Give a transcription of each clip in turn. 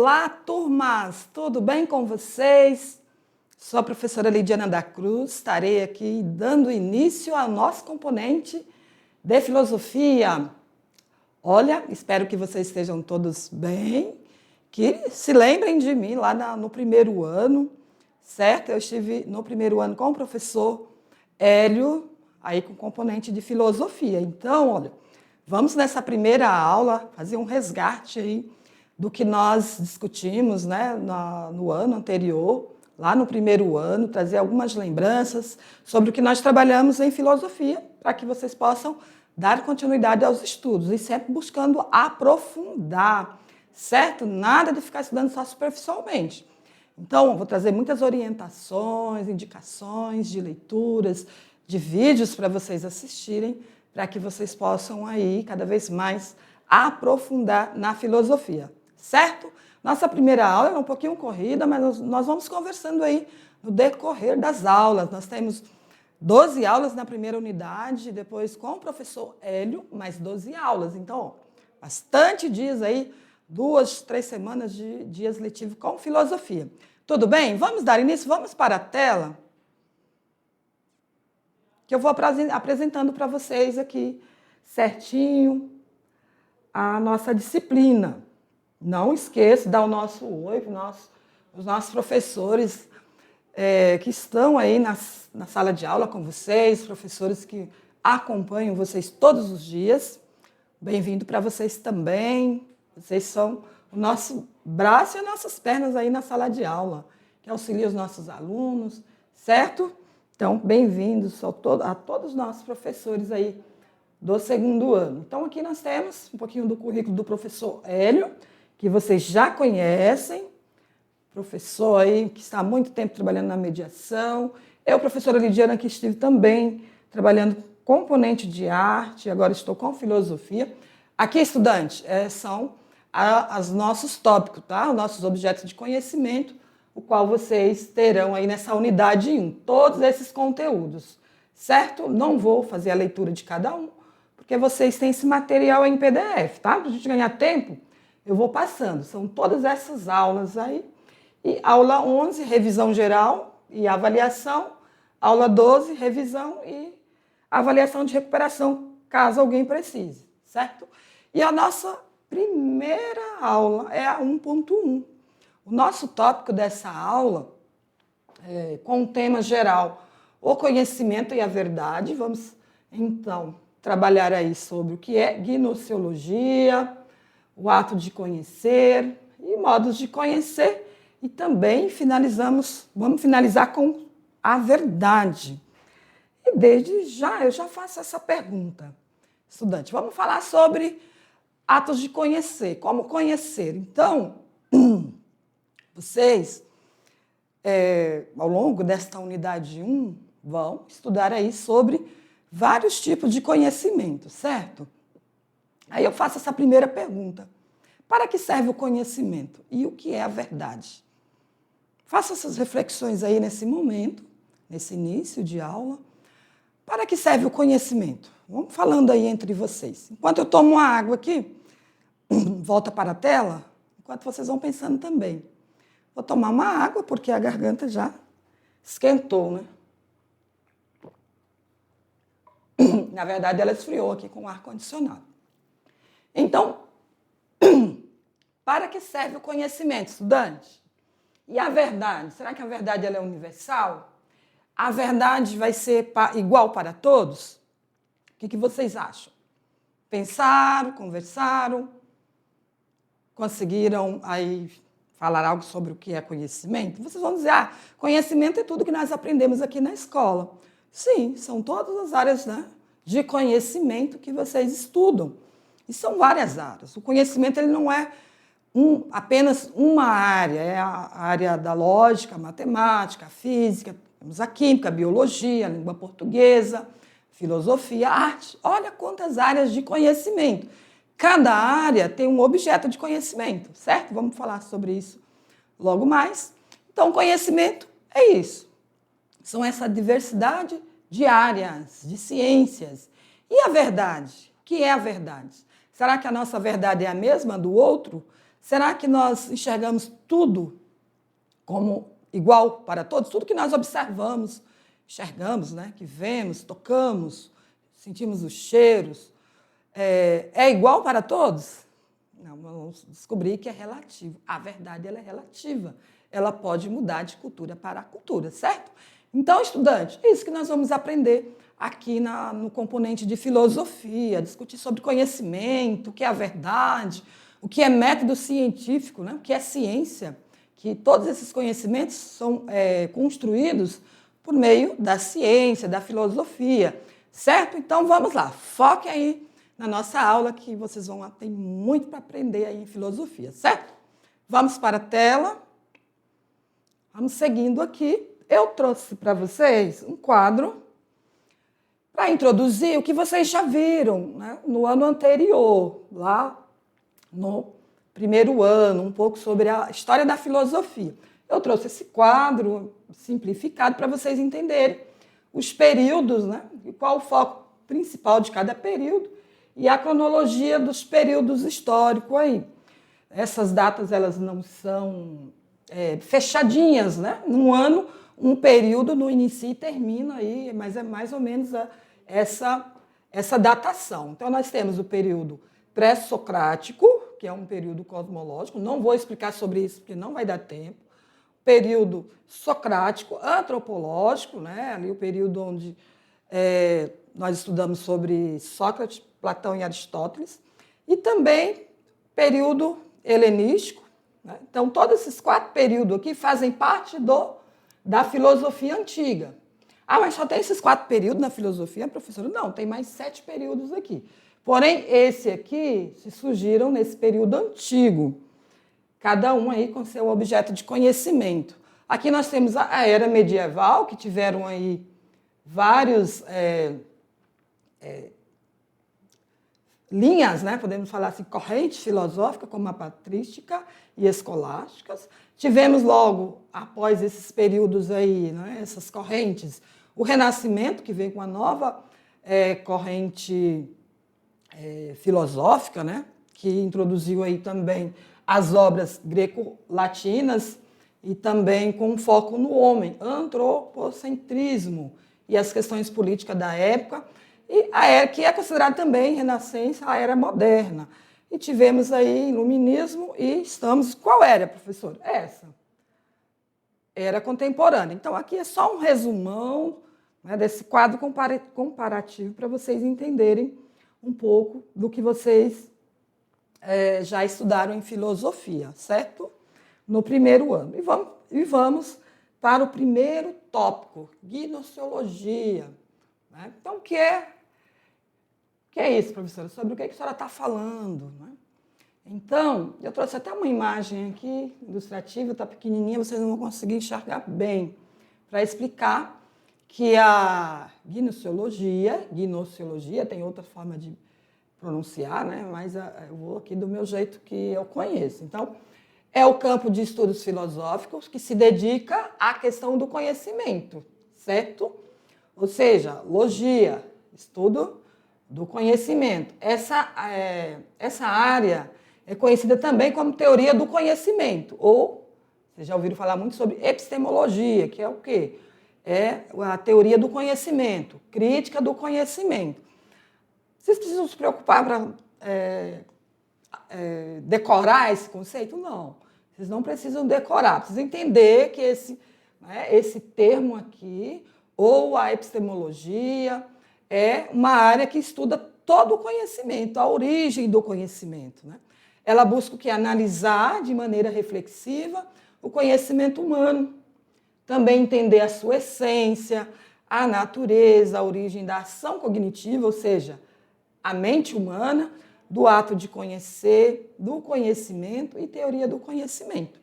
Olá, turmas! Tudo bem com vocês? Sou a professora Lidiana da Cruz, estarei aqui dando início ao nosso componente de filosofia. Olha, espero que vocês estejam todos bem, que se lembrem de mim lá no primeiro ano, certo? Eu estive no primeiro ano com o professor Hélio, aí com o componente de filosofia. Então, olha, vamos nessa primeira aula fazer um resgate aí do que nós discutimos, né, no ano anterior, lá no primeiro ano, trazer algumas lembranças sobre o que nós trabalhamos em filosofia, para que vocês possam dar continuidade aos estudos e sempre buscando aprofundar, certo? Nada de ficar estudando só superficialmente. Então, vou trazer muitas orientações, indicações de leituras, de vídeos para vocês assistirem, para que vocês possam aí cada vez mais aprofundar na filosofia, certo? Nossa primeira aula é um pouquinho corrida, mas nós vamos conversando aí no decorrer das aulas. Nós temos 12 aulas na primeira unidade, depois com o professor Hélio, mais 12 aulas. Então, ó, bastante dias aí, 2, 3 semanas de dias letivos com filosofia. Tudo bem? Vamos dar início? Vamos para a tela? Que eu vou apresentando para vocês aqui certinho a nossa disciplina. Não esqueça de dar o nosso oi para os nossos professores que estão aí na sala de aula com vocês, professores que acompanham vocês todos os dias. Bem-vindo para vocês também. Vocês são o nosso braço e as nossas pernas aí na sala de aula, que auxilia os nossos alunos, certo? Então, bem-vindos a todos os nossos professores aí do segundo ano. Então, aqui nós temos um pouquinho do currículo do professor Hélio, que vocês já conhecem, professor aí que está há muito tempo trabalhando na mediação. Eu, professora Lidiana, que estive também trabalhando com componente de arte, agora estou com filosofia. Aqui, estudante, são os nossos tópicos, tá? Os nossos objetos de conhecimento, o qual vocês terão aí nessa unidade 1, todos esses conteúdos, certo? Não vou fazer a leitura de cada um, porque vocês têm esse material em PDF, tá? Para a gente ganhar tempo, eu vou passando. São todas essas aulas aí. E aula 11, revisão geral e avaliação. Aula 12, revisão e avaliação de recuperação, caso alguém precise, certo? E a nossa primeira aula é a 1.1. O nosso tópico dessa aula, com o tema geral, o conhecimento e a verdade. Vamos, então, trabalhar aí sobre o que é gnoseologia, o ato de conhecer e modos de conhecer. E também vamos finalizar com a verdade. E desde já, eu já faço essa pergunta. Estudante, vamos falar sobre atos de conhecer, como conhecer. Então, vocês, ao longo desta unidade 1, vão estudar aí sobre vários tipos de conhecimento, certo? Aí eu faço essa primeira pergunta. Para que serve o conhecimento? E o que é a verdade? Faça essas reflexões aí nesse momento, nesse início de aula. Para que serve o conhecimento? Vamos falando aí entre vocês. Enquanto eu tomo uma água aqui, volta para a tela, enquanto vocês vão pensando também. Vou tomar uma água, porque a garganta já esquentou, né? Na verdade, ela esfriou aqui com o ar-condicionado. Então, para que serve o conhecimento, estudante? E a verdade? Será que a verdade ela é universal? A verdade vai ser igual para todos? O que vocês acham? Pensaram, conversaram, conseguiram aí falar algo sobre o que é conhecimento? Vocês vão dizer, conhecimento é tudo que nós aprendemos aqui na escola. Sim, são todas as áreas, né, de conhecimento que vocês estudam. E são várias áreas. O conhecimento ele não é apenas uma área, é a área da lógica, a matemática, a física, temos a química, a biologia, a língua portuguesa, filosofia, a arte. Olha quantas áreas de conhecimento. Cada área tem um objeto de conhecimento, certo? Vamos falar sobre isso logo mais. Então, conhecimento é isso. São essa diversidade de áreas, de ciências. E a verdade? O que é a verdade? Será que a nossa verdade é a mesma do outro? Será que nós enxergamos tudo como igual para todos? Tudo que nós observamos, enxergamos, né? Que vemos, tocamos, sentimos os cheiros, é igual para todos? Não, vamos descobrir que é relativo. A verdade, ela é relativa. Ela pode mudar de cultura para cultura, certo? Então, estudante, é isso que nós vamos aprender aqui no componente de filosofia, discutir sobre conhecimento, o que é a verdade, o que é método científico, né? O que é ciência, que todos esses conhecimentos são construídos por meio da ciência, da filosofia, certo? Então, vamos lá, foque aí na nossa aula, que vocês vão ter muito para aprender aí em filosofia, certo? Vamos para a tela. Vamos seguindo aqui. Eu trouxe para vocês um quadro para introduzir o que vocês já viram, né, no ano anterior, lá no primeiro ano, um pouco sobre a história da filosofia. Eu trouxe esse quadro simplificado para vocês entenderem os períodos, né, e qual o foco principal de cada período, e a cronologia dos períodos históricos aí. Essas datas, elas não são fechadinhas, né? Num ano, um período não inicia e termina aí, mas é mais ou menos essa datação. Então, nós temos o período pré-socrático, que é um período cosmológico, não vou explicar sobre isso porque não vai dar tempo. Período socrático, antropológico, né? Ali o período onde nós estudamos sobre Sócrates, Platão e Aristóteles, e também período helenístico, né? Então, todos esses 4 períodos aqui fazem parte da filosofia antiga. Ah, mas só tem esses 4 períodos na filosofia, professora? Não, tem mais 7 períodos aqui. Porém, esse aqui se surgiram nesse período antigo, cada um aí com seu objeto de conhecimento. Aqui nós temos a era medieval, que tiveram aí vários linhas, né? Podemos falar assim, correntes filosóficas, como a patrística e escolásticas. Tivemos logo, após esses períodos aí, né, essas correntes, o Renascimento, que veio com uma nova corrente filosófica, né, que introduziu aí também as obras greco-latinas e também com foco no homem, antropocentrismo e as questões políticas da época, e a era que é considerada também, Renascença, a era moderna. E tivemos aí Iluminismo e estamos... Qual era, professor? Essa. Era contemporânea. Então, aqui é só um resumão, né, desse quadro comparativo para vocês entenderem um pouco do que vocês já estudaram em filosofia, certo? No primeiro ano. E vamos para o primeiro tópico, gnoseologia. Né? Então, o que é isso, professora? Sobre o que a senhora está falando? Né? Então, eu trouxe até uma imagem aqui, ilustrativa, está pequenininha, vocês não vão conseguir enxergar bem, para explicar que a gnoseologia, tem outra forma de pronunciar, né? Mas eu vou aqui do meu jeito que eu conheço. Então, é o campo de estudos filosóficos que se dedica à questão do conhecimento, certo? Ou seja, logia, estudo do conhecimento. Essa área é conhecida também como teoria do conhecimento, ou vocês já ouviram falar muito sobre epistemologia, que é o quê? É a teoria do conhecimento, crítica do conhecimento. Vocês precisam se preocupar para decorar esse conceito? Não. Vocês não precisam decorar, precisam entender que esse termo aqui, ou a epistemologia, é uma área que estuda todo o conhecimento, a origem do conhecimento. Né? Ela busca o que? Analisar de maneira reflexiva o conhecimento humano, também entender a sua essência, a natureza, a origem da ação cognitiva, ou seja, a mente humana, do ato de conhecer, do conhecimento e teoria do conhecimento.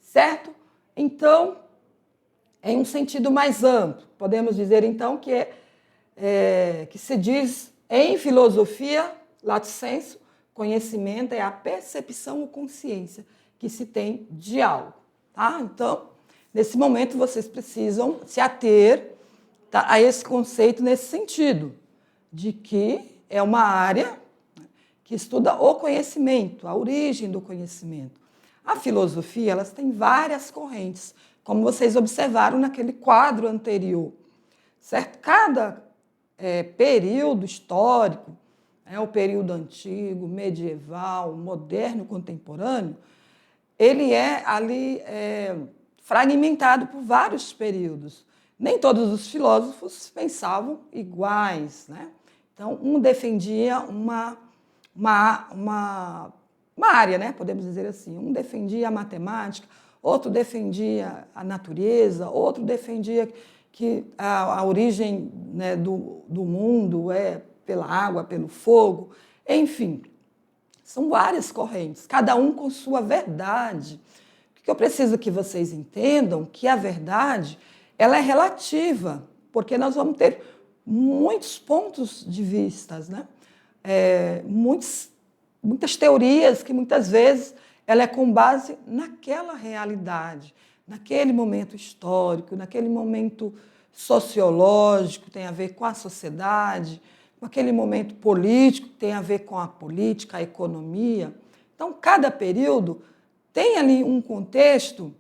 Certo? Então, em um sentido mais amplo, podemos dizer então que que se diz em filosofia, lato sensu, conhecimento é a percepção ou consciência que se tem de algo. Tá? Então, nesse momento, vocês precisam se ater, tá, a esse conceito nesse sentido, de que é uma área que estuda o conhecimento, a origem do conhecimento. A filosofia, elas têm várias correntes, como vocês observaram naquele quadro anterior, certo? Cada período histórico, o período antigo, medieval, moderno, contemporâneo, ele é ali fragmentado por vários períodos. Nem todos os filósofos pensavam iguais, né? Então, um defendia uma área, né? Podemos dizer assim. Um defendia a matemática, outro defendia a natureza, outro defendia que a origem, né, do mundo é pela água, pelo fogo, enfim. São várias correntes, cada um com sua verdade. O que eu preciso que vocês entendam que a verdade ela é relativa, porque nós vamos ter muitos pontos de vista, né? Muitas teorias que muitas vezes ela é com base naquela realidade, naquele momento histórico, naquele momento sociológico, tem a ver com a sociedade, com aquele momento político, que tem a ver com a política, a economia. Então, cada período tem ali um contexto,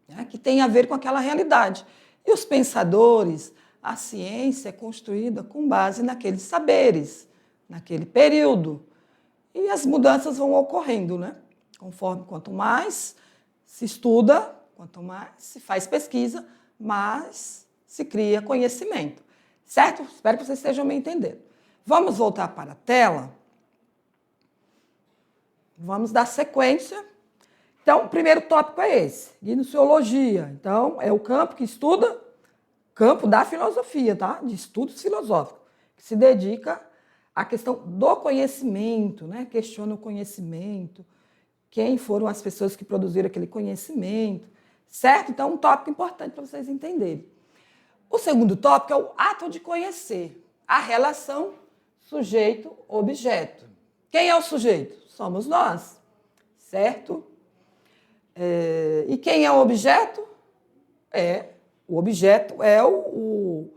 né, que tem a ver com aquela realidade. E os pensadores, a ciência é construída com base naqueles saberes, naquele período. E as mudanças vão ocorrendo, né? Conforme quanto mais se estuda, quanto mais se faz pesquisa, mais se cria conhecimento. Certo? Espero que vocês estejam me entendendo. Vamos voltar para a tela. Vamos dar sequência. Então, o primeiro tópico é esse, gnoseologia. Então, é o campo que estuda, campo da filosofia, tá? De estudos filosóficos, que se dedica à questão do conhecimento, né? Questiona o conhecimento, quem foram as pessoas que produziram aquele conhecimento, certo? Então, um tópico importante para vocês entenderem. O segundo tópico é o ato de conhecer, a relação sujeito-objeto. Quem é o sujeito? Somos nós, certo? E quem é o objeto? O objeto é o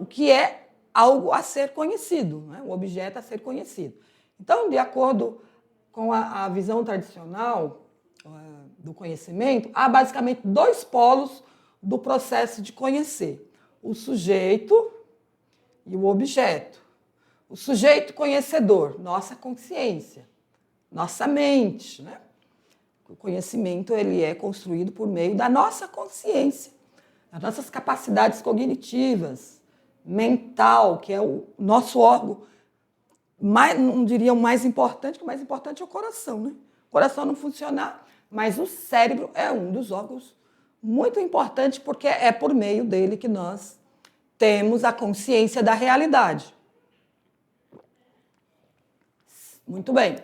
que é algo a ser conhecido, né? O objeto a ser conhecido. Então, de acordo com a visão tradicional do conhecimento, há basicamente dois polos do processo de conhecer: o sujeito e o objeto. O sujeito conhecedor, nossa consciência, nossa mente, né? O conhecimento ele é construído por meio da nossa consciência, das nossas capacidades cognitivas, mental, que é o nosso órgão, não diria o mais importante, que o mais importante é o coração, né? O coração não funcionar, mas o cérebro é um dos órgãos muito importante, porque é por meio dele que nós temos a consciência da realidade. Muito bem.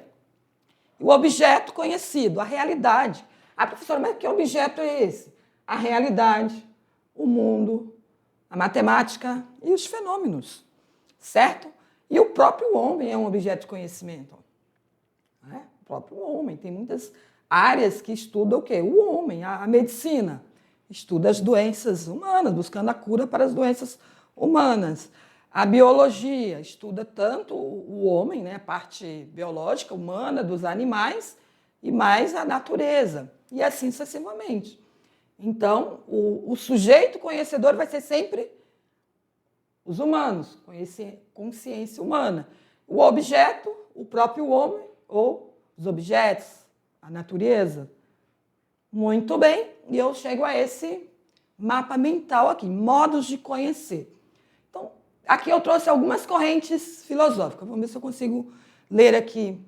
O objeto conhecido, a realidade. Ah, professora, mas que objeto é esse? A realidade, o mundo, a matemática e os fenômenos, certo? E o próprio homem é um objeto de conhecimento. Né? O próprio homem. Tem muitas áreas que estudam o quê? O homem, a medicina. Estuda as doenças humanas, buscando a cura para as doenças humanas. A biologia estuda tanto o homem, né, a parte biológica, humana, dos animais, e mais a natureza, e assim sucessivamente. Então, o sujeito conhecedor vai ser sempre os humanos, consciência humana. O objeto, o próprio homem, ou os objetos, a natureza. Muito bem, e eu chego a esse mapa mental aqui, modos de conhecer. Então, aqui eu trouxe algumas correntes filosóficas. Vamos ver se eu consigo ler aqui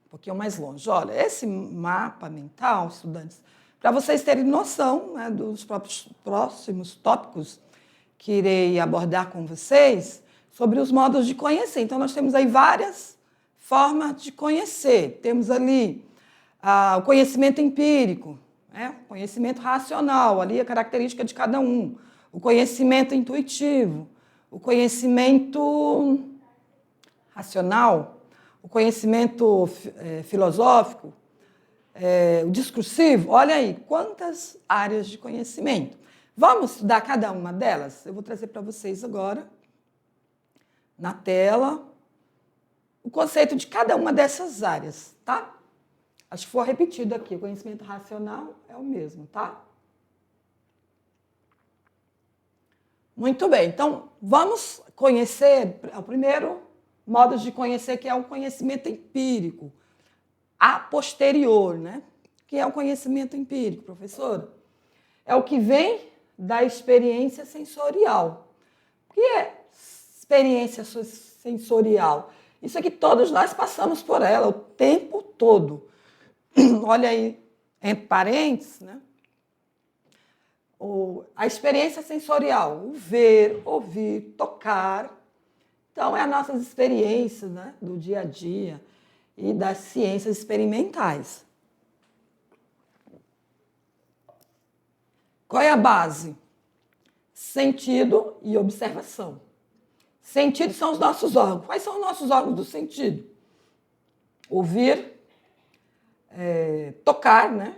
um pouquinho mais longe. Olha, esse mapa mental, estudantes, para vocês terem noção, né, dos próximos tópicos que irei abordar com vocês, sobre os modos de conhecer. Então, nós temos aí várias formas de conhecer. Temos ali o conhecimento empírico, né, o conhecimento racional, ali a característica de cada um. O conhecimento intuitivo, o conhecimento racional, o conhecimento filosófico, o discursivo. Olha aí, quantas áreas de conhecimento. Vamos estudar cada uma delas? Eu vou trazer para vocês agora, na tela, o conceito de cada uma dessas áreas, tá? Acho que foi repetido aqui, o conhecimento racional é o mesmo, tá? Muito bem, então vamos conhecer o primeiro modo de conhecer, que é o conhecimento empírico, a posterior, né? O que é o conhecimento empírico, professora? É o que vem da experiência sensorial. O que é experiência sensorial? Isso é que todos nós passamos por ela o tempo todo. Olha aí, entre parênteses, né? A experiência sensorial, o ver, ouvir, tocar. Então, é as nossas experiências, né, do dia a dia e das ciências experimentais. Qual é a base? Sentido e observação. Sentidos são os nossos órgãos. Quais são os nossos órgãos do sentido? Ouvir, tocar, né?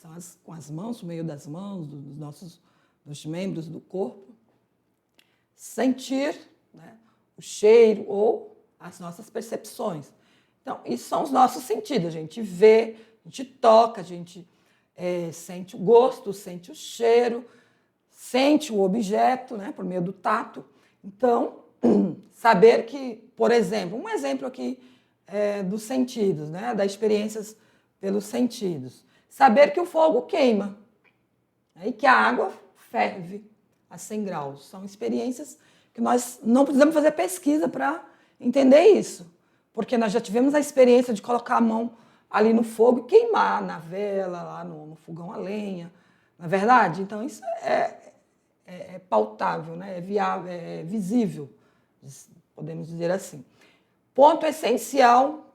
São com as mãos, o meio das mãos, dos membros do corpo. Sentir, né? O cheiro ou as nossas percepções. Então, isso são os nossos sentidos. A gente vê, a gente toca, a gente sente o gosto, sente o cheiro, sente o objeto, né? Por meio do tato. Então, saber que, por exemplo, um exemplo aqui dos sentidos, né? Das experiências pelos sentidos. Saber que o fogo queima, né? E que a água ferve a 100 graus. São experiências que nós não precisamos fazer pesquisa para entender isso, porque nós já tivemos a experiência de colocar a mão ali no fogo e queimar na vela, lá no fogão a lenha, não é verdade? Então, isso é pautável, né? É viável, é visível, podemos dizer assim. Ponto essencial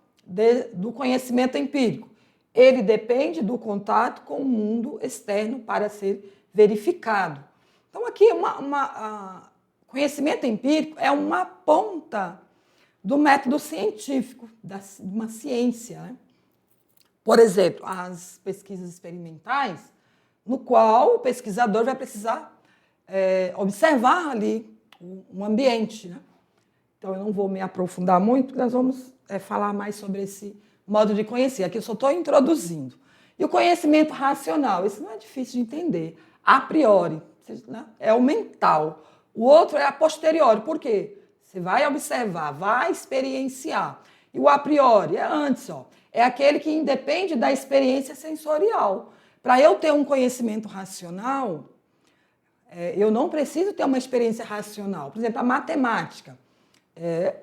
do conhecimento empírico. Ele depende do contato com o mundo externo para ser verificado. Então, aqui, conhecimento empírico é uma ponta do método científico, de uma ciência, né? Por exemplo, as pesquisas experimentais, no qual o pesquisador vai precisar observar ali um ambiente, né? Então, eu não vou me aprofundar muito, nós vamos falar mais sobre esse modo de conhecer. Aqui eu só estou introduzindo. E o conhecimento racional, isso não é difícil de entender. A priori, né? É o mental. O outro é a posteriori. Por quê? Você vai observar, vai experienciar. E o a priori é antes, ó. É aquele que independe da experiência sensorial. Para eu ter um conhecimento racional, eu não preciso ter uma experiência racional. Por exemplo, a matemática.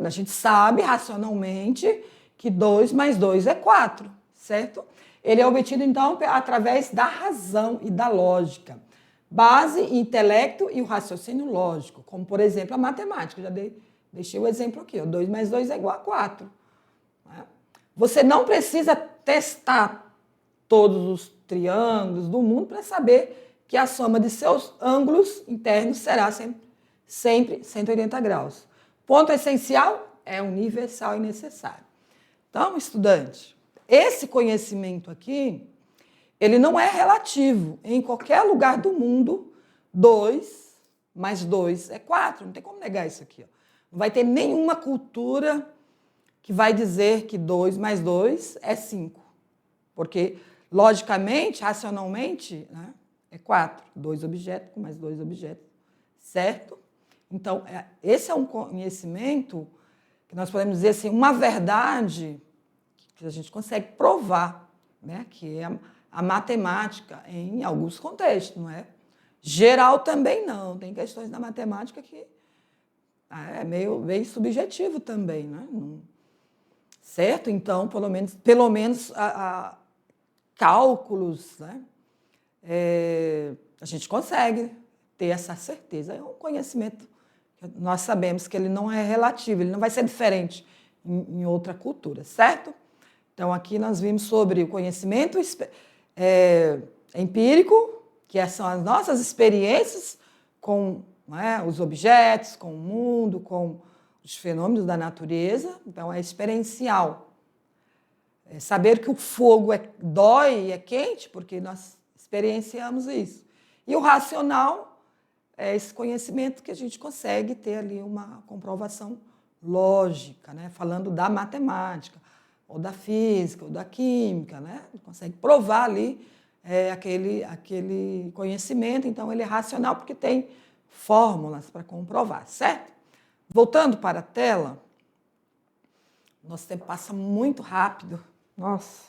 A gente sabe racionalmente que 2 mais 2 é 4, certo? Ele é obtido, então, através da razão e da lógica. Base, intelecto e o raciocínio lógico, como, por exemplo, a matemática. Já deixei o exemplo aqui. 2 mais 2 é igual a 4. Você não precisa testar todos os triângulos do mundo para saber que a soma de seus ângulos internos será sempre 180 graus. Ponto essencial é universal e necessário. Então, estudante, esse conhecimento aqui, ele não é relativo. Em qualquer lugar do mundo, 2 mais 2 é 4. Não tem como negar isso aqui. Não vai ter nenhuma cultura que vai dizer que 2 mais 2 é 5. Porque, logicamente, racionalmente, né, é 4. 2 objetos com mais 2 objetos, certo? Então, esse é um conhecimento que nós podemos dizer assim, uma verdade que a gente consegue provar, né? Que é a matemática em alguns contextos, não é? Geral também não. Tem questões da matemática que é meio subjetivo também, né? Certo? Então, pelo menos cálculos, né? A gente consegue ter essa certeza. É um conhecimento que nós sabemos que ele não é relativo, ele não vai ser diferente em outra cultura, certo? Então, aqui nós vimos sobre o conhecimento empírico, que são as nossas experiências com, né, os objetos, com o mundo, com os fenômenos da natureza. Então, é experiencial. Saber que o fogo dói e é quente, porque nós experienciamos isso. E o racional é esse conhecimento que a gente consegue ter ali uma comprovação lógica, né? Falando da matemática, ou da física, ou da química, né? Ele consegue provar ali aquele conhecimento, então ele é racional porque tem fórmulas para comprovar, certo? Voltando para a tela, nosso tempo passa muito rápido. Nossa.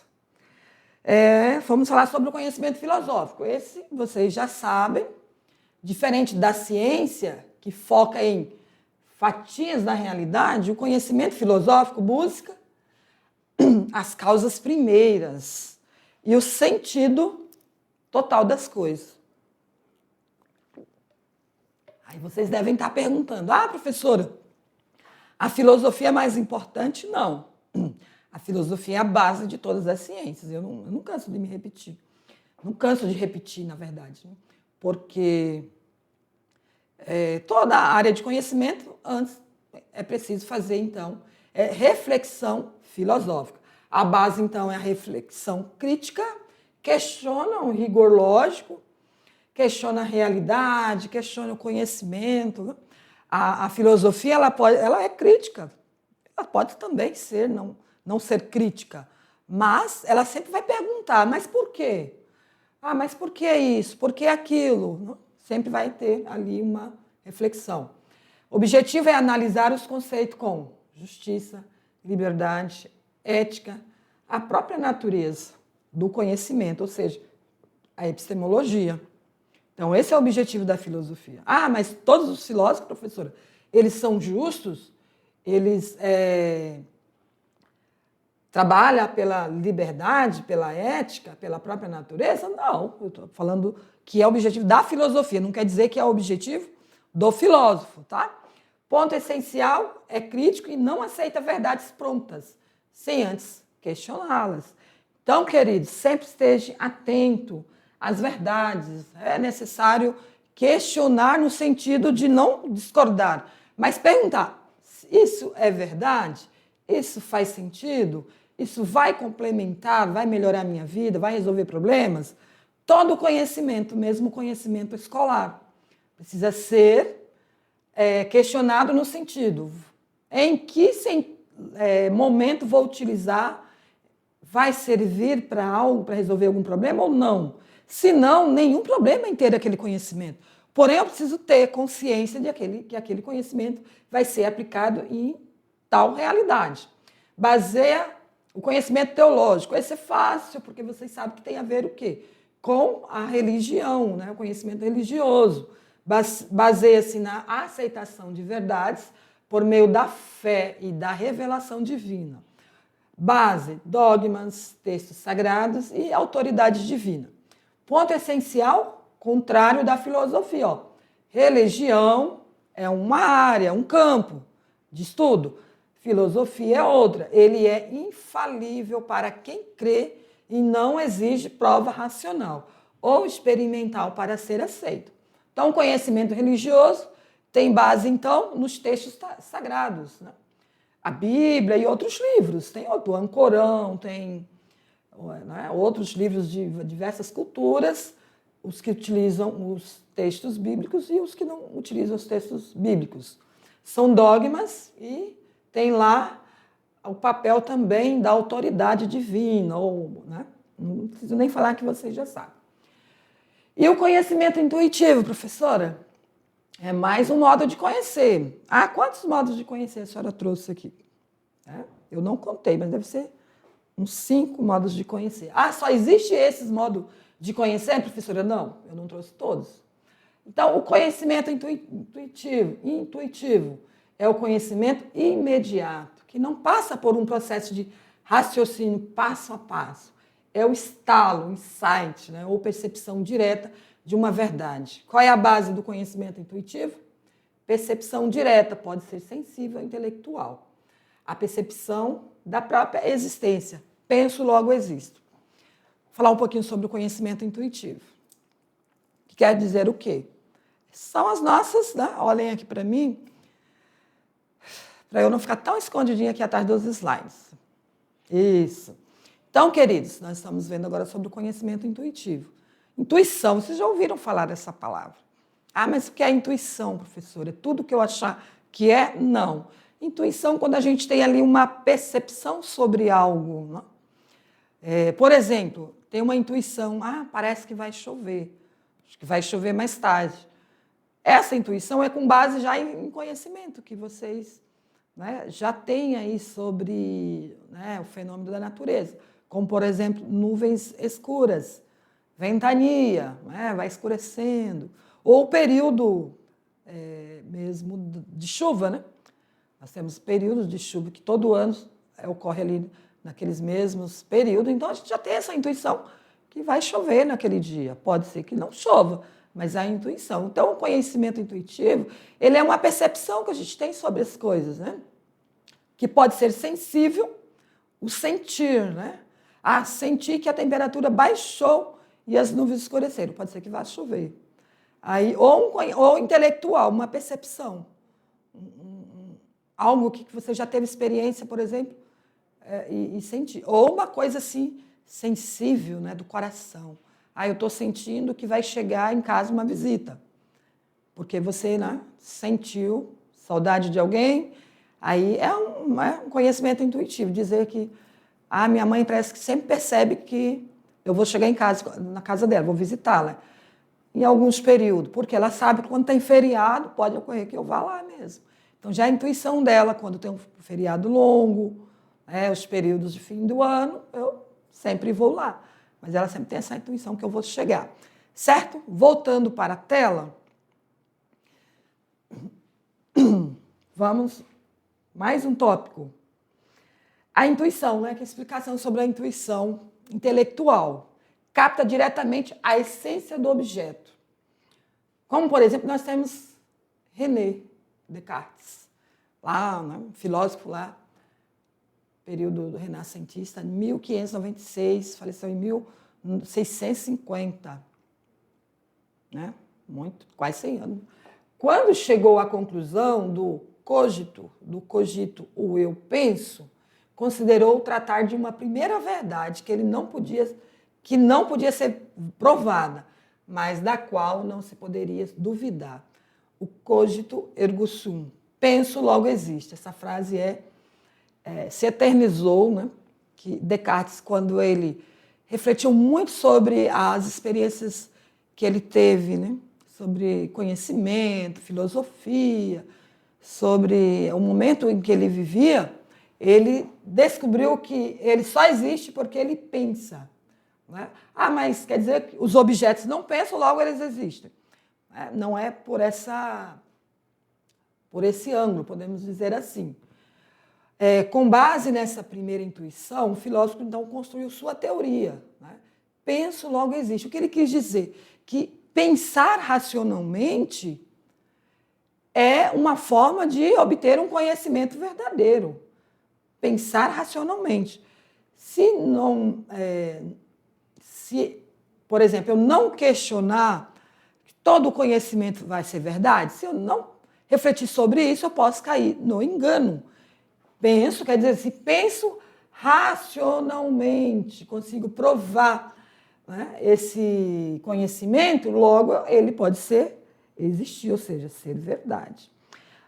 Vamos falar sobre o conhecimento filosófico. Esse, vocês já sabem, diferente da ciência, que foca em fatias da realidade, o conhecimento filosófico busca as causas primeiras e o sentido total das coisas. Aí vocês devem estar perguntando, professora, a filosofia é mais importante? Não. A filosofia é a base de todas as ciências. Eu não canso de me repetir. Não canso de repetir, na verdade. Né? Porque toda a área de conhecimento, antes é preciso fazer, então, reflexão filosófica. A base, então, é a reflexão crítica, questiona o rigor lógico, questiona a realidade, questiona o conhecimento. Né? A filosofia ela é crítica. Ela pode também ser, não ser crítica, mas ela sempre vai perguntar, mas por quê? Mas por que isso? Por que aquilo? Sempre vai ter ali uma reflexão. O objetivo é analisar os conceitos com justiça, liberdade, ética, a própria natureza do conhecimento, ou seja, a epistemologia. Então, esse é o objetivo da filosofia. Mas todos os filósofos, professora, eles são justos? Eles trabalham pela liberdade, pela ética, pela própria natureza? Não, eu estou falando que é o objetivo da filosofia, não quer dizer que é o objetivo do filósofo, tá? Ponto essencial, é crítico e não aceita verdades prontas, sem antes questioná-las. Então, queridos, sempre esteja atento às verdades. É necessário questionar no sentido de não discordar, mas perguntar, isso é verdade? Isso faz sentido? Isso vai complementar, vai melhorar a minha vida, vai resolver problemas? Todo conhecimento, mesmo conhecimento escolar, precisa ser questionado no sentido em que momento vou utilizar, vai servir para algo, para resolver algum problema ou não? Se não, nenhum problema em ter aquele conhecimento. Porém, eu preciso ter consciência de que aquele conhecimento vai ser aplicado em tal realidade. Baseia o conhecimento teológico. Esse é fácil, porque vocês sabem que tem a ver o quê? Com a religião, né? O conhecimento religioso. Baseia-se na aceitação de verdades por meio da fé e da revelação divina. Base, dogmas, textos sagrados e autoridade divina. Ponto essencial, contrário da filosofia. Ó. Religião é uma área, um campo de estudo. Filosofia é outra. Ele é infalível para quem crê e não exige prova racional ou experimental para ser aceito. Então, o conhecimento religioso tem base, então, nos textos sagrados, né? A Bíblia e outros livros. Tem o Ancorão, tem outros livros de diversas culturas, os que utilizam os textos bíblicos e os que não utilizam os textos bíblicos. São dogmas e tem lá o papel também da autoridade divina, não preciso nem falar que vocês já sabem. E o conhecimento intuitivo, professora? É mais um modo de conhecer. Quantos modos de conhecer a senhora trouxe aqui? Eu não contei, mas deve ser uns 5 modos de conhecer. Só existe esses modos de conhecer, professora? Não, eu não trouxe todos. Então, o conhecimento intuitivo é o conhecimento imediato, que não passa por um processo de raciocínio passo a passo. É o estalo, o insight, né, ou percepção direta de uma verdade. Qual é a base do conhecimento intuitivo? Percepção direta, pode ser sensível, intelectual. A percepção da própria existência. Penso, logo existo. Vou falar um pouquinho sobre o conhecimento intuitivo. Que quer dizer o quê? São as nossas, né? Olhem aqui para mim, para eu não ficar tão escondidinha aqui atrás dos slides. Isso. Então, queridos, nós estamos vendo agora sobre o conhecimento intuitivo. Intuição, vocês já ouviram falar dessa palavra? Mas o que é intuição, professora? É tudo que eu achar que é? Não. Intuição, quando a gente tem ali uma percepção sobre algo, né? Por exemplo, tem uma intuição, parece que vai chover, acho que vai chover mais tarde. Essa intuição é com base já em conhecimento que vocês, né, já têm aí sobre, né, o fenômeno da natureza, como, por exemplo, nuvens escuras, ventania, né, vai escurecendo, ou o período mesmo de chuva, né? Nós temos períodos de chuva que todo ano ocorre ali naqueles mesmos períodos, então a gente já tem essa intuição que vai chover naquele dia. Pode ser que não chova, mas é a intuição. Então, o conhecimento intuitivo, ele é uma percepção que a gente tem sobre as coisas, né? Que pode ser sensível, o sentir, né? Sentir que a temperatura baixou e as nuvens escureceram. Pode ser que vá chover. Aí, ou intelectual, uma percepção. Algo que você já teve experiência, por exemplo, e sentir. Ou uma coisa assim, sensível, né, do coração. Eu estou sentindo que vai chegar em casa uma visita. Porque você, né, sentiu saudade de alguém. Aí é um conhecimento intuitivo, dizer que minha mãe parece que sempre percebe que eu vou chegar em casa, na casa dela, vou visitá-la em alguns períodos, porque ela sabe que quando tem feriado, pode ocorrer que eu vá lá mesmo. Então, já a intuição dela, quando tem um feriado longo, os períodos de fim do ano, eu sempre vou lá. Mas ela sempre tem essa intuição que eu vou chegar. Certo? Voltando para a tela, vamos, mais um tópico. A intuição, né? Que é a explicação sobre a intuição intelectual. Capta diretamente a essência do objeto. Como, por exemplo, nós temos René Descartes, lá, né, um filósofo lá, período renascentista, 1596, faleceu em 1650, né? Quase 100 anos. Quando chegou à conclusão do cogito, o eu penso, considerou tratar de uma primeira verdade que não podia ser provada, mas da qual não se poderia duvidar. O cogito ergo sum, penso logo existe. Essa frase se eternizou, né? Que Descartes, quando ele refletiu muito sobre as experiências que ele teve, né? Sobre conhecimento, filosofia, sobre o momento em que ele vivia, ele descobriu que ele só existe porque ele pensa. Né? Mas quer dizer que os objetos não pensam, logo eles existem. Não é por esse ângulo, podemos dizer assim. Com base nessa primeira intuição, o filósofo então construiu sua teoria. Né? Penso, logo existe. O que ele quis dizer? Que pensar racionalmente é uma forma de obter um conhecimento verdadeiro. Pensar racionalmente. Se, por exemplo, eu não questionar que todo conhecimento vai ser verdade, se eu não refletir sobre isso, eu posso cair no engano. Penso, quer dizer, se penso racionalmente, consigo provar, né, esse conhecimento, logo ele pode existir, ou seja, ser verdade.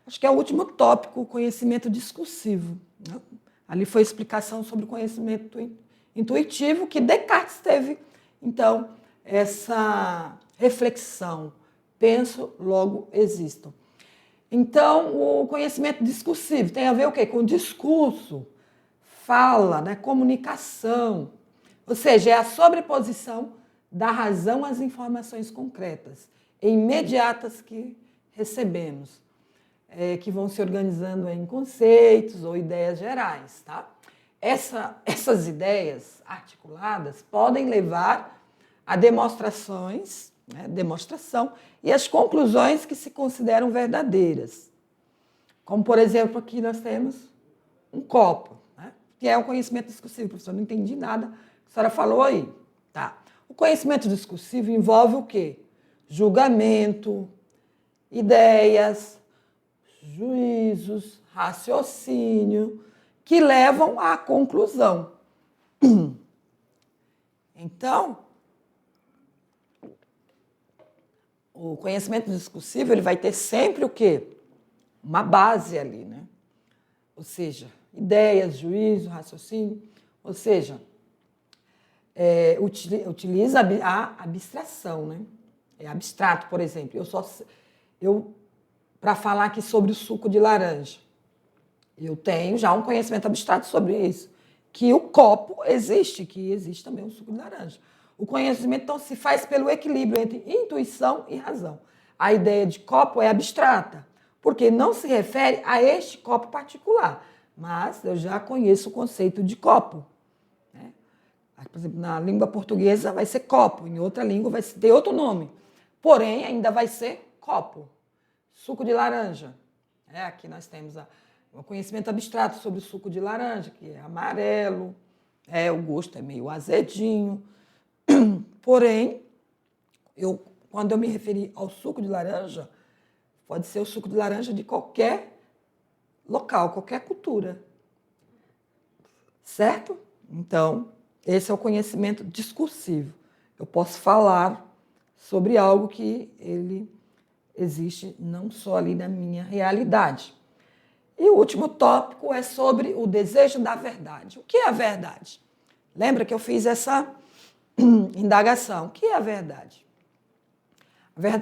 Acho que é o último tópico, o conhecimento discursivo. Né? Ali foi a explicação sobre o conhecimento intuitivo, que Descartes teve, então, essa reflexão. Penso, logo existo. Então, o conhecimento discursivo tem a ver o quê? Com discurso, fala, né? Comunicação. Ou seja, é a sobreposição da razão às informações concretas e imediatas que recebemos, que vão se organizando em conceitos ou ideias gerais. Tá? Essas ideias articuladas podem levar a demonstração e as conclusões que se consideram verdadeiras. Como, por exemplo, aqui nós temos um copo, né? Que é um conhecimento discursivo. Professor, não entendi nada que a senhora falou aí. Tá. O conhecimento discursivo envolve o quê? Julgamento, ideias, juízos, raciocínio, que levam à conclusão. Então, o conhecimento discursivo ele vai ter sempre o quê? Uma base ali, né? ou seja, ideias, juízo, raciocínio, ou seja, utiliza a abstração, né? É abstrato, por exemplo. Para falar aqui sobre o suco de laranja, eu tenho já um conhecimento abstrato sobre isso, que o copo existe, que existe também um suco de laranja. O conhecimento, então, se faz pelo equilíbrio entre intuição e razão. A ideia de copo é abstrata, porque não se refere a este copo particular, mas eu já conheço o conceito de copo. Né? Por exemplo, na língua portuguesa vai ser copo, em outra língua vai ter outro nome, porém ainda vai ser copo. Suco de laranja. Aqui nós temos o conhecimento abstrato sobre o suco de laranja, que é amarelo, o gosto é meio azedinho. Porém, quando eu me referi ao suco de laranja, pode ser o suco de laranja de qualquer local, qualquer cultura. Certo? Então, esse é o conhecimento discursivo. Eu posso falar sobre algo que ele existe não só ali na minha realidade. E o último tópico é sobre o desejo da verdade. O que é a verdade? Lembra que eu fiz essa indagação. O que é a verdade?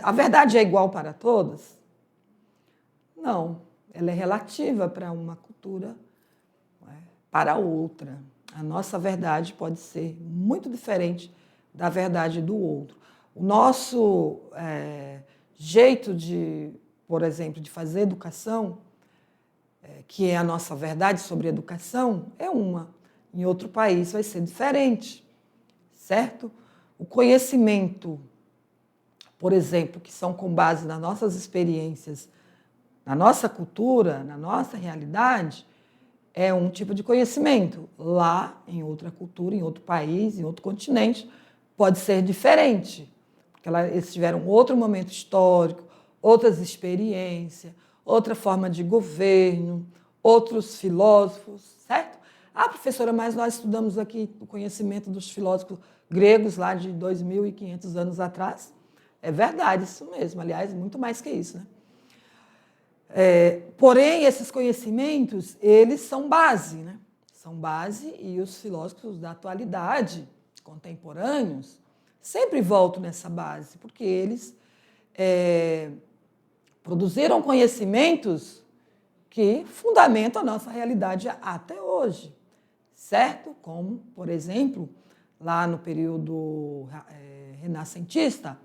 A verdade é igual para todas? Não. Ela é relativa para uma cultura, para outra. A nossa verdade pode ser muito diferente da verdade do outro. O nosso jeito de, por exemplo, de fazer educação, que é a nossa verdade sobre educação, é uma. Em outro país vai ser diferente, certo? O conhecimento, por exemplo, que são com base nas nossas experiências, na nossa cultura, na nossa realidade, é um tipo de conhecimento. Lá, em outra cultura, em outro país, em outro continente, pode ser diferente. Porque eles tiveram outro momento histórico, outras experiências, outra forma de governo, outros filósofos, certo? Professora, mas nós estudamos aqui o conhecimento dos filósofos gregos lá de 2.500 anos atrás. É verdade, isso mesmo. Aliás, muito mais que isso, né? Porém, esses conhecimentos, eles são base, né? São base e os filósofos da atualidade, contemporâneos, sempre voltam nessa base, porque eles produziram conhecimentos que fundamentam a nossa realidade até hoje, certo? Como, por exemplo, lá no período renascentista,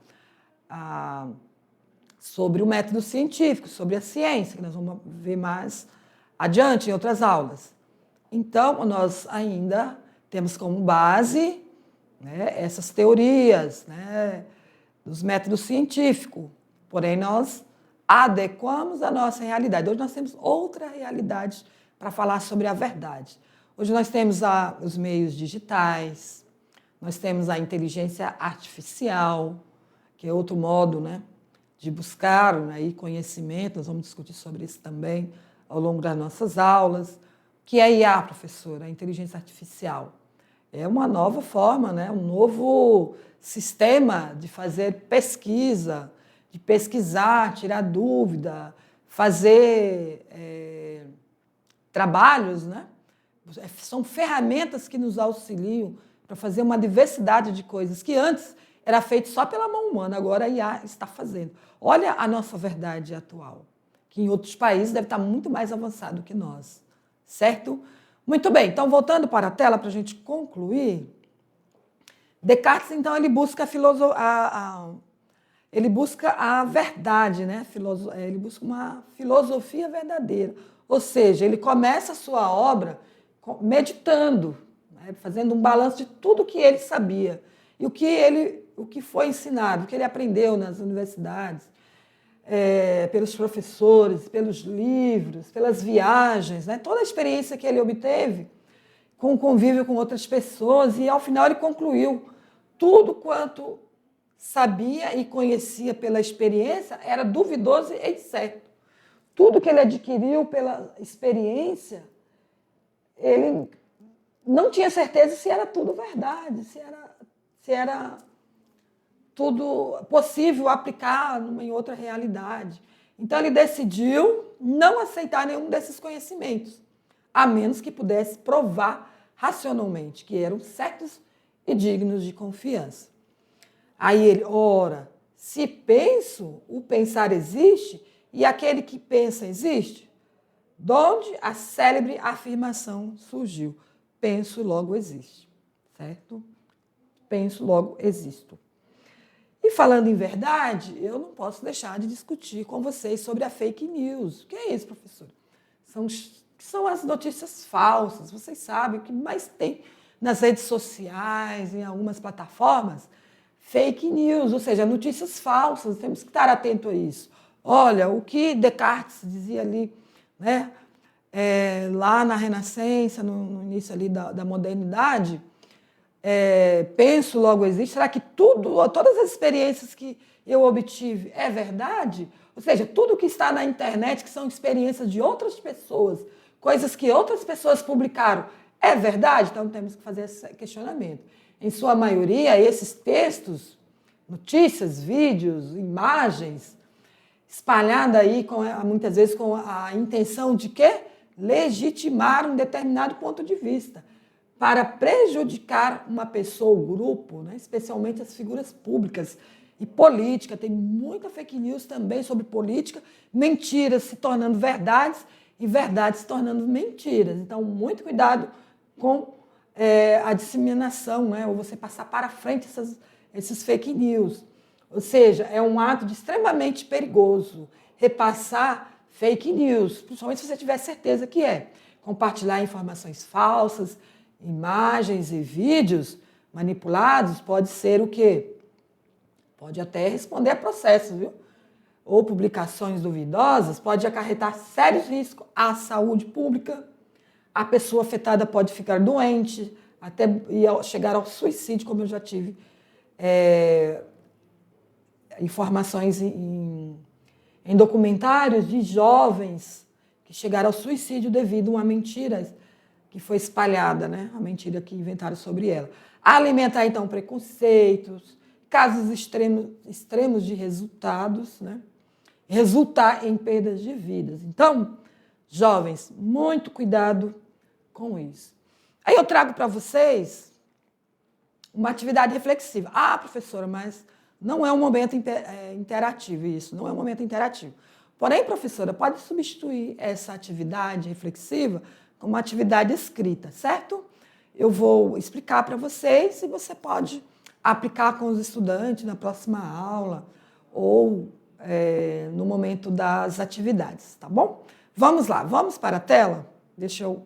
sobre o método científico, sobre a ciência, que nós vamos ver mais adiante em outras aulas. Então, nós ainda temos como base, né, essas teorias, né, dos métodos científicos, porém nós adequamos a nossa realidade. Hoje nós temos outra realidade para falar sobre a verdade. Hoje nós temos os meios digitais, nós temos a inteligência artificial, que é outro modo, né, de buscar aí conhecimento. Nós vamos discutir sobre isso também ao longo das nossas aulas. O que é IA, professora? A inteligência artificial. É uma nova forma, né, um novo sistema de fazer pesquisa, de pesquisar, tirar dúvida, fazer trabalhos, né? São ferramentas que nos auxiliam para fazer uma diversidade de coisas que antes era feito só pela mão humana, agora a IA está fazendo. Olha a nossa verdade atual, que em outros países deve estar muito mais avançado que nós, certo? Muito bem, então voltando para a tela para a gente concluir, Descartes, então, ele busca a verdade, né? Ele busca uma filosofia verdadeira, ou seja, ele começa a sua obra meditando, né? Fazendo um balanço de tudo que ele sabia e o que foi ensinado, o que ele aprendeu nas universidades, pelos professores, pelos livros, pelas viagens, né? Toda a experiência que ele obteve com o convívio com outras pessoas, e ao final ele concluiu tudo quanto sabia e conhecia pela experiência era duvidoso e incerto. Tudo que ele adquiriu pela experiência, ele não tinha certeza se era tudo verdade, se era tudo possível aplicar em outra realidade. Então, ele decidiu não aceitar nenhum desses conhecimentos. a menos que pudesse provar racionalmente que eram certos e dignos de confiança. Aí ele, ora, se penso, o pensar existe, e aquele que pensa existe? De onde a célebre afirmação surgiu? Penso, logo existe. Certo? Penso, logo existo. E falando em verdade, eu não posso deixar de discutir com vocês sobre a fake news. O que é isso, professora? São as notícias falsas. Vocês sabem o que mais tem nas redes sociais, em algumas plataformas? Fake news, ou seja, notícias falsas. Temos que estar atento a isso. Olha, o que Descartes dizia ali, né? Lá na Renascença, no início ali da modernidade, penso, logo existe. Será que todas as experiências que eu obtive é verdade? Ou seja, tudo que está na internet, que são experiências de outras pessoas, coisas que outras pessoas publicaram, é verdade? Então temos que fazer esse questionamento. Em sua maioria, esses textos, notícias, vídeos, imagens, espalhada aí muitas vezes com a intenção de quê? Legitimar um determinado ponto de vista, para prejudicar uma pessoa ou grupo, né? Especialmente as figuras públicas e política. Tem muita fake news também sobre política, mentiras se tornando verdades e verdades se tornando mentiras. Então, muito cuidado com a disseminação, né? Ou você passar para frente esses fake news. Ou seja, é um ato extremamente perigoso repassar fake news, principalmente se você tiver certeza que é. Compartilhar informações falsas, imagens e vídeos manipulados pode ser o quê? Pode até responder a processos, viu? Ou publicações duvidosas pode acarretar sérios riscos à saúde pública. A pessoa afetada pode ficar doente, até chegar ao suicídio, como eu já tive informações em documentários de jovens que chegaram ao suicídio devido a uma mentira que foi espalhada, né? A mentira que inventaram sobre ela. Alimentar, então, preconceitos, casos extremos de resultados, né? Resultar em perdas de vidas. Então, jovens, muito cuidado com isso. Aí eu trago para vocês uma atividade reflexiva. Ah, professora, mas não é um momento interativo isso, não é um momento interativo. Porém, professora, pode substituir essa atividade reflexiva com uma atividade escrita, certo? Eu vou explicar para vocês e você pode aplicar com os estudantes na próxima aula ou no momento das atividades, tá bom? Vamos lá, vamos para a tela? Deixa eu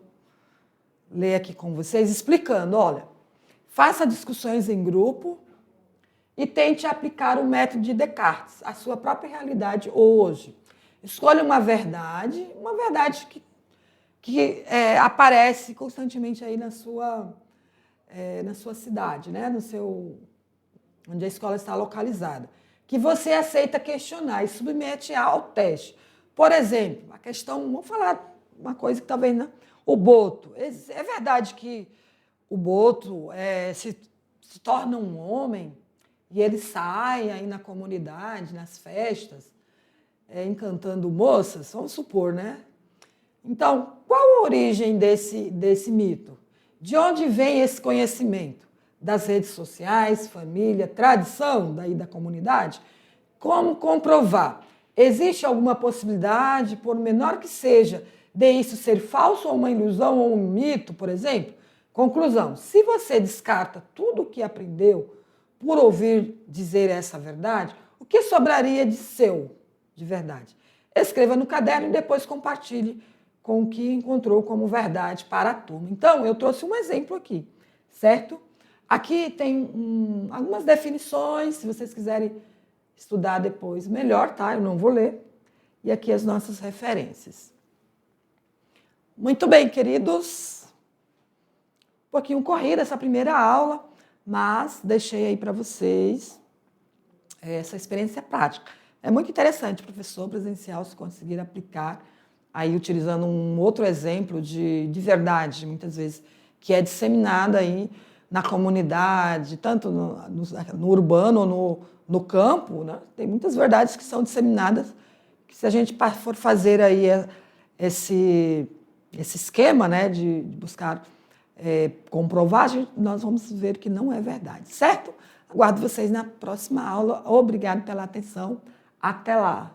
ler aqui com vocês, explicando, olha, faça discussões em grupo e tente aplicar o método de Descartes à sua própria realidade hoje. Escolha uma verdade que aparece constantemente aí na sua cidade, né? Onde a escola está localizada, que você aceita questionar e submete ao teste. Por exemplo, a questão, vamos falar uma coisa que talvez não, o Boto. É verdade que o Boto se torna um homem e ele sai aí na comunidade, nas festas, encantando moças, vamos supor, né? Então, qual a origem desse mito? De onde vem esse conhecimento? Das redes sociais, família, tradição daí da comunidade? Como comprovar? Existe alguma possibilidade, por menor que seja, de isso ser falso ou uma ilusão ou um mito, por exemplo? Conclusão, se você descarta tudo o que aprendeu por ouvir dizer essa verdade, o que sobraria de verdade? Escreva no caderno e depois compartilhe com o que encontrou como verdade para a turma. Então, eu trouxe um exemplo aqui, certo? Aqui tem algumas definições, se vocês quiserem estudar depois, melhor, tá? Eu não vou ler. E aqui as nossas referências. Muito bem, queridos. Um pouquinho corrida essa primeira aula, mas deixei aí para vocês essa experiência prática. É muito interessante, professor presencial, se conseguir aplicar, aí utilizando um outro exemplo de verdade, muitas vezes, que é disseminada aí na comunidade, tanto no urbano ou no campo, né? Tem muitas verdades que são disseminadas, que se a gente for fazer aí esse esquema, né, de buscar comprovar, nós vamos ver que não é verdade, certo? Aguardo vocês na próxima aula. Obrigado pela atenção. Até lá!